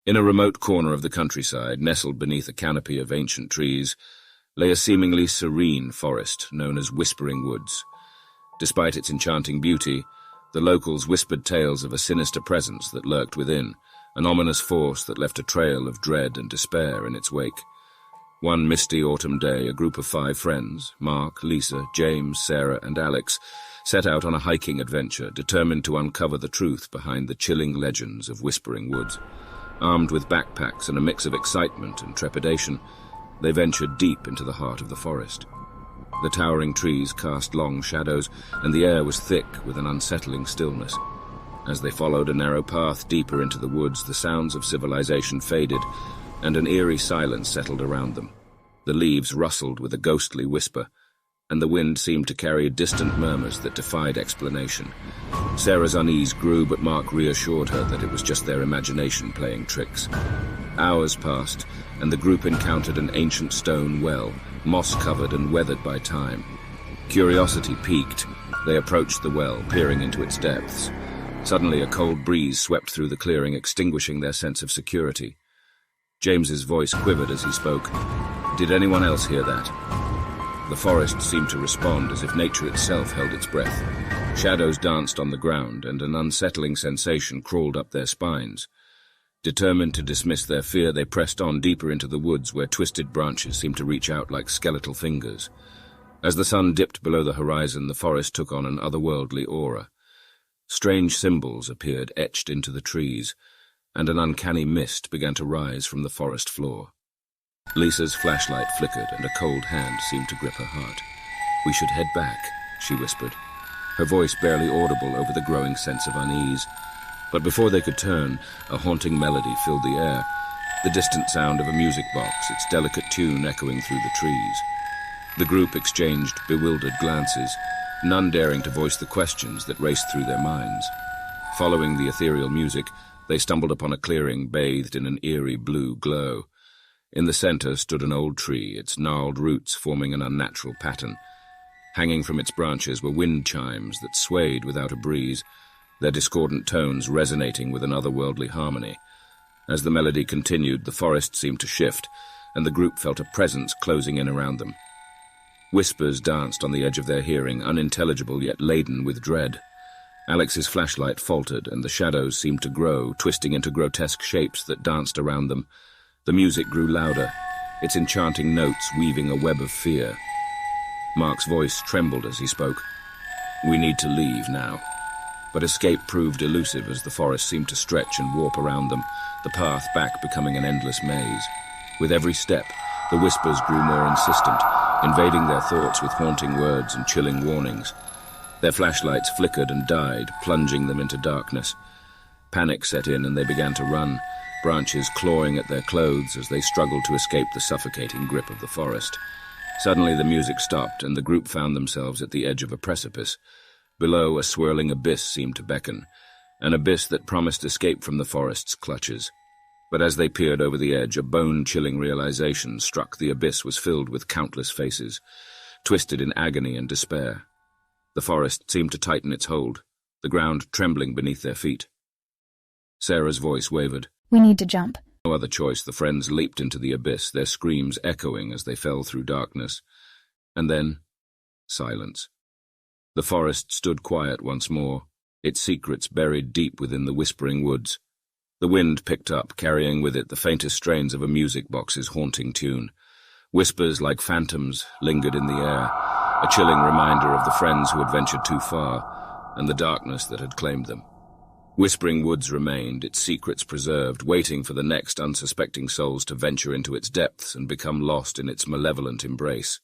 In a remote corner of the countryside, nestled beneath a canopy of ancient trees, lay a seemingly serene forest known as Whispering Woods. Despite its enchanting beauty, the locals whispered tales of a sinister presence that lurked within, an ominous force that left a trail of dread and despair in its wake. One misty autumn day, a group of 5 friends, Mark, Lisa, James, Sarah, and Alex, set out on a hiking adventure, determined to uncover the truth behind the chilling legends of Whispering Woods. Armed with backpacks and a mix of excitement and trepidation, they ventured deep into the heart of the forest. The towering trees cast long shadows, and the air was thick with an unsettling stillness. As they followed a narrow path deeper into the woods, the sounds of civilization faded, and an eerie silence settled around them. The leaves rustled with a ghostly whisper, and the wind seemed to carry distant murmurs that defied explanation. Sarah's unease grew, but Mark reassured her that it was just their imagination playing tricks. Hours passed, and the group encountered an ancient stone well, moss-covered and weathered by time. Curiosity piqued. They approached the well, peering into its depths. Suddenly, a cold breeze swept through the clearing, extinguishing their sense of security. James's voice quivered as he spoke. "Did anyone else hear that?" The forest seemed to respond as if nature itself held its breath. Shadows danced on the ground, and an unsettling sensation crawled up their spines. Determined to dismiss their fear, they pressed on deeper into the woods where twisted branches seemed to reach out like skeletal fingers. As the sun dipped below the horizon, the forest took on an otherworldly aura. Strange symbols appeared etched into the trees, and an uncanny mist began to rise from the forest floor. Lisa's flashlight flickered, and a cold hand seemed to grip her heart. "We should head back," she whispered, her voice barely audible over the growing sense of unease. But before they could turn, a haunting melody filled the air, the distant sound of a music box, its delicate tune echoing through the trees. The group exchanged bewildered glances, none daring to voice the questions that raced through their minds. Following the ethereal music, they stumbled upon a clearing bathed in an eerie blue glow. In the center stood an old tree, its gnarled roots forming an unnatural pattern. Hanging from its branches were wind chimes that swayed without a breeze, their discordant tones resonating with an otherworldly harmony. As the melody continued, the forest seemed to shift, and the group felt a presence closing in around them. Whispers danced on the edge of their hearing, unintelligible yet laden with dread. Alex's flashlight faltered, and the shadows seemed to grow, twisting into grotesque shapes that danced around them. The music grew louder, its enchanting notes weaving a web of fear. Mark's voice trembled as he spoke. "We need to leave now." But escape proved elusive as the forest seemed to stretch and warp around them, the path back becoming an endless maze. With every step, the whispers grew more insistent, invading their thoughts with haunting words and chilling warnings. Their flashlights flickered and died, plunging them into darkness. Panic set in and they began to run, branches clawing at their clothes as they struggled to escape the suffocating grip of the forest. Suddenly the music stopped, and the group found themselves at the edge of a precipice. Below, a swirling abyss seemed to beckon, an abyss that promised escape from the forest's clutches. But as they peered over the edge, a bone-chilling realization struck. The abyss was filled with countless faces, twisted in agony and despair. The forest seemed to tighten its hold, the ground trembling beneath their feet. Sarah's voice wavered. "We need to jump." No other choice, the friends leaped into the abyss, their screams echoing as they fell through darkness. And then, silence. The forest stood quiet once more, its secrets buried deep within the Whispering Woods. The wind picked up, carrying with it the faintest strains of a music box's haunting tune. Whispers like phantoms lingered in the air, a chilling reminder of the friends who had ventured too far, and the darkness that had claimed them. Whispering Woods remained, its secrets preserved, waiting for the next unsuspecting souls to venture into its depths and become lost in its malevolent embrace.